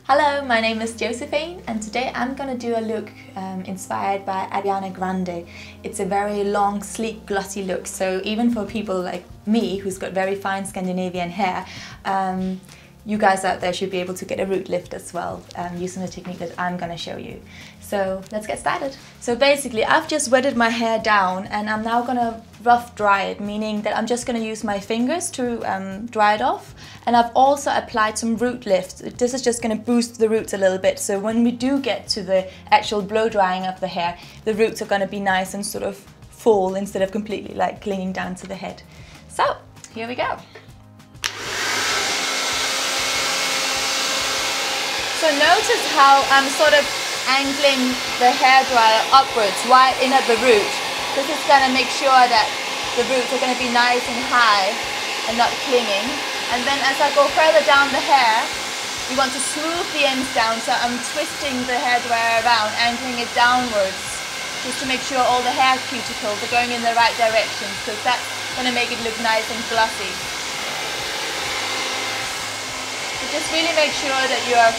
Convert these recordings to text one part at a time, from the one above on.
Hello, my name is Josephine and today I'm gonna do a look inspired by Ariana Grande. It's a very long, sleek, glossy look, so even for people like me who's got very fine Scandinavian hair, you guys out there should be able to get a root lift as well using the technique that I'm gonna show you. So let's get started. So basically I've just wetted my hair down and I'm now gonna rough dry it, meaning that I'm just gonna use my fingers to dry it off. And I've also applied some root lifts. This is just gonna boost the roots a little bit, so when we do get to the actual blow drying of the hair, the roots are gonna be nice and sort of full instead of completely like clinging down to the head. So here we go. So notice how I'm sort of angling the hairdryer upwards right in at the root. This is going to make sure that the roots are going to be nice and high and not clinging. And then as I go further down the hair, we want to smooth the ends down, so I'm twisting the hairdryer around, angling it downwards, just to make sure all the hair cuticles are going in the right direction, because that's going to make it look nice and glossy. So just really make sure that you're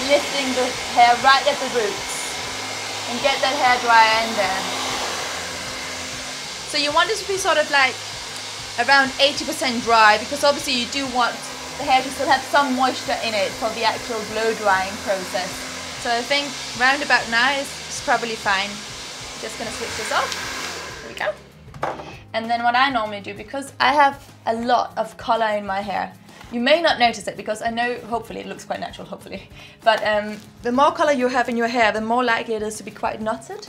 lifting the hair right at the roots and get that hairdryer in there. So you want it to be sort of like around 80% dry, because obviously you do want the hair to still have some moisture in it for the actual blow drying process. So I think round about now is probably fine. Just gonna switch this off. Here we go. And then what I normally do, because I have a lot of color in my hair, you may not notice it because I know, hopefully it looks quite natural, hopefully. But the more color you have in your hair, the more likely it is to be quite knotted.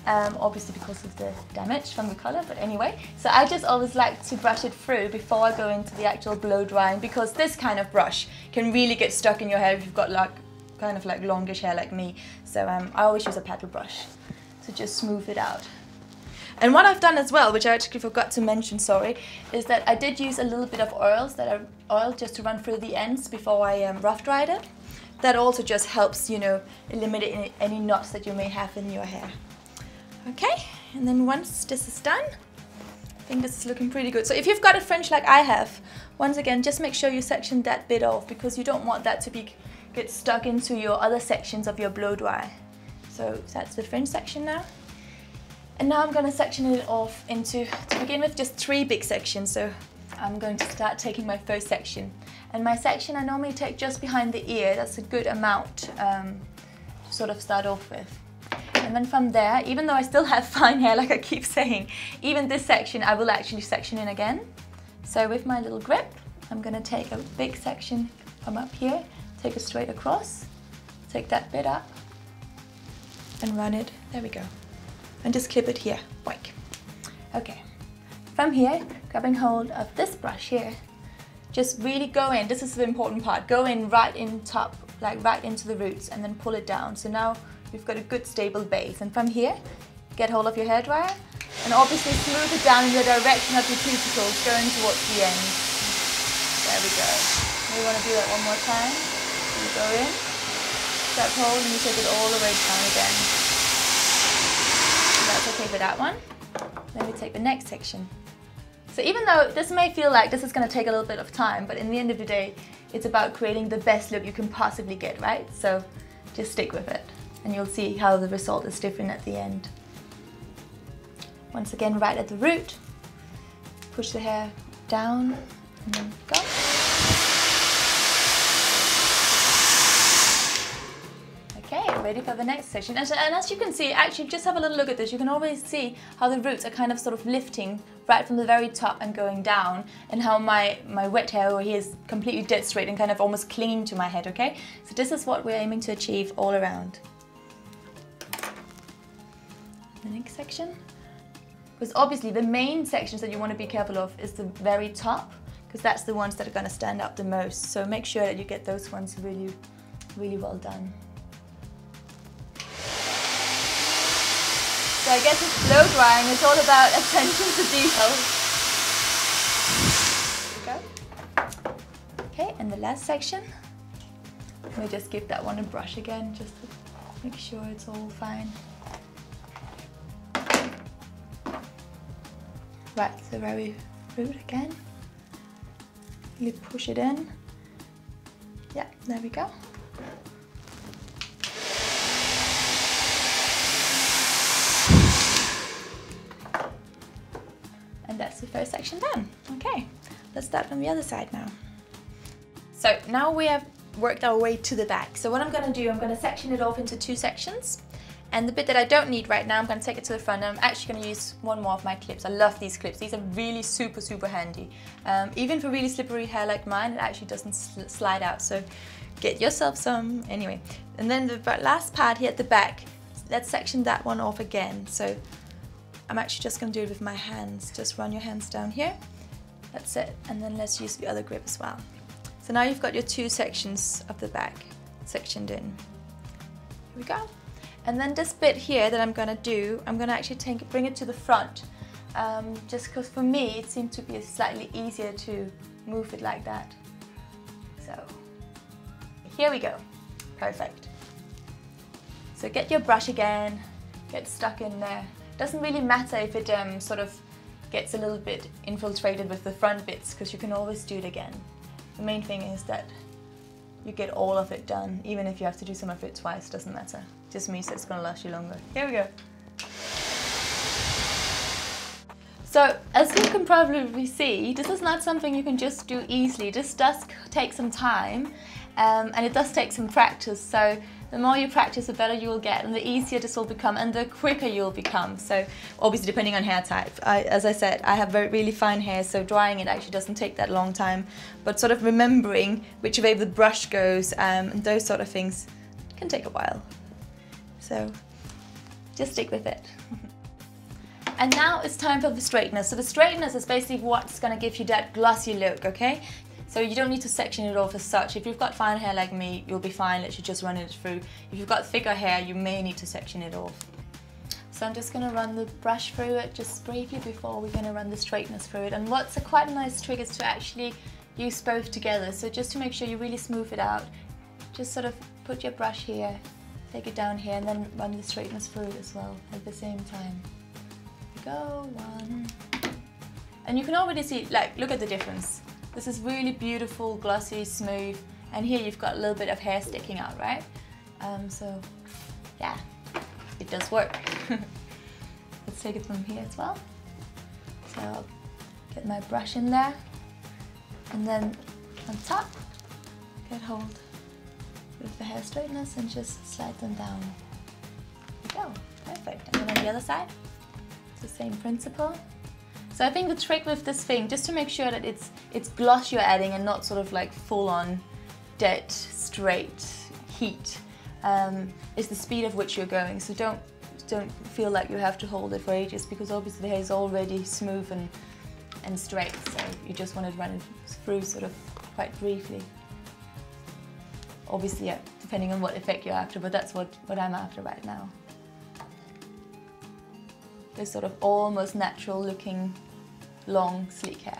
Obviously because of the damage from the color, but anyway. So I just always like to brush it through before I go into the actual blow drying, because this kind of brush can really get stuck in your hair if you've got like kind of like longish hair like me. So I always use a paddle brush to just smooth it out. And what I've done as well, which I actually forgot to mention, sorry, is that I did use a little bit of oil just to run through the ends before I rough dried it. That also just helps, you know, eliminate any knots that you may have in your hair. Okay, and then once this is done, I think this is looking pretty good. So if you've got a fringe like I have, once again, just make sure you section that bit off, because you don't want that to get stuck into your other sections of your blow dry. So that's the fringe section now. And now I'm going to section it off into, to begin with, just 3 big sections. So I'm going to start taking my first section. And my section I normally take just behind the ear. That's a good amount to sort of start off with. And then from there, even though I still have fine hair, like I keep saying, even this section I will actually section in again. So with my little grip, I'm going to take a big section from up here, take it straight across, take that bit up and run it. There we go. And just clip it here, like. Okay, from here, grabbing hold of this brush here, just really go in, this is the important part, go in right in top, like right into the roots, and then pull it down. So now we've got a good stable base. And from here, get hold of your hairdryer, and obviously smooth it down in the direction of your cuticles, going towards the end. There we go. We want to do that one more time. So you go in, grab hold, and you take it all the way down again. That's okay for that one. Then we take the next section. So even though this may feel like this is going to take a little bit of time, but in the end of the day, it's about creating the best look you can possibly get, right? So just stick with it and you'll see how the result is different at the end. Once again, right at the root, push the hair down and then go. Okay, ready for the next section. And as you can see, actually just have a little look at this, you can always see how the roots are kind of sort of lifting right from the very top and going down, and how my wet hair over here is completely dead straight and kind of almost clinging to my head, okay? So this is what we're aiming to achieve all around. The next section. Because obviously the main sections that you want to be careful of is the very top, because that's the ones that are going to stand up the most. So make sure that you get those ones really, really well done. So I guess it's blow drying, it's all about attention to detail. There we go. Okay, and the last section, let me just give that one a brush again, just to make sure it's all fine. Right, the very root again. Really push it in. Yeah, there we go. that's the first section done. Okay, let's start from the other side now. So now we have worked our way to the back. So what I'm going to do, I'm going to section it off into 2 sections. And the bit that I don't need right now, I'm going to take it to the front, and I'm actually going to use one more of my clips. I love these clips. These are really super handy. Even for really slippery hair like mine, it actually doesn't slide out. So get yourself some. Anyway, and then the last part here at the back, let's section that one off again. So I'm actually just going to do it with my hands. Just run your hands down here. That's it. And then let's use the other grip as well. So now you've got your 2 sections of the back sectioned in. Here we go. And then this bit here that I'm going to do, I'm going to actually bring it to the front. Just because for me it seemed to be slightly easier to move it like that. So here we go. Perfect. So get your brush again, get stuck in there. Doesn't really matter if it sort of gets a little bit infiltrated with the front bits, because you can always do it again. The main thing is that you get all of it done, even if you have to do some of it twice, doesn't matter. Just means that it's going to last you longer. Here we go. So, as you can probably see, this is not something you can just do easily. This does take some time, and it does take some practice. So, the more you practice, the better you will get, and the easier this will become, and the quicker you'll become. So, obviously, depending on hair type. As I said, I have really fine hair, so drying it actually doesn't take that long time. But sort of remembering which way the brush goes and those sort of things can take a while. So, just stick with it. And now it's time for the straightener. So the straightener is basically what's going to give you that glossy look, okay? So you don't need to section it off as such. If you've got fine hair like me, you'll be fine, literally just running it through. If you've got thicker hair, you may need to section it off. So I'm just going to run the brush through it just briefly before we're going to run the straightener through it. And what's a quite nice trick is to actually use both together. So just to make sure you really smooth it out, just sort of put your brush here, take it down here, and then run the straighteners through it as well at the same time. Go, 1. And you can already see, like, look at the difference. This is really beautiful, glossy, smooth, and here you've got a little bit of hair sticking out, right? So, yeah, it does work. Let's take it from here as well. So I'll get my brush in there, and then on top, get hold with the hair straighteners and just slide them down. There we go, perfect. And then on the other side, it's the same principle. So I think the trick with this thing, just to make sure that it's gloss you're adding and not sort of like full-on dead straight heat, is the speed of which you're going. So don't feel like you have to hold it for ages, because obviously the hair is already smooth and straight. So you just want to run it through sort of quite briefly. Obviously, yeah, depending on what effect you're after, but that's what I'm after right now. This sort of almost natural looking long sleek hair.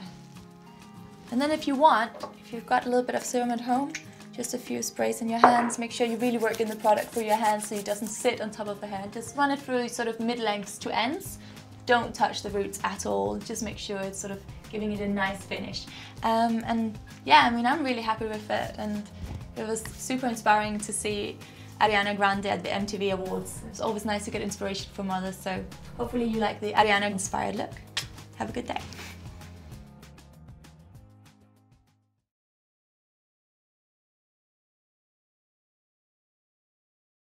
And then if you want, if you've got a little bit of serum at home, just a few sprays in your hands. Make sure you really work in the product through your hands so it doesn't sit on top of the hair. Just run it through sort of mid-lengths to ends. Don't touch the roots at all. Just make sure it's sort of giving it a nice finish. And yeah, I mean, I'm really happy with it, and it was super inspiring to see Ariana Grande at the MTV Awards. It's always nice to get inspiration from others, so hopefully you like the Ariana inspired look. Have a good day.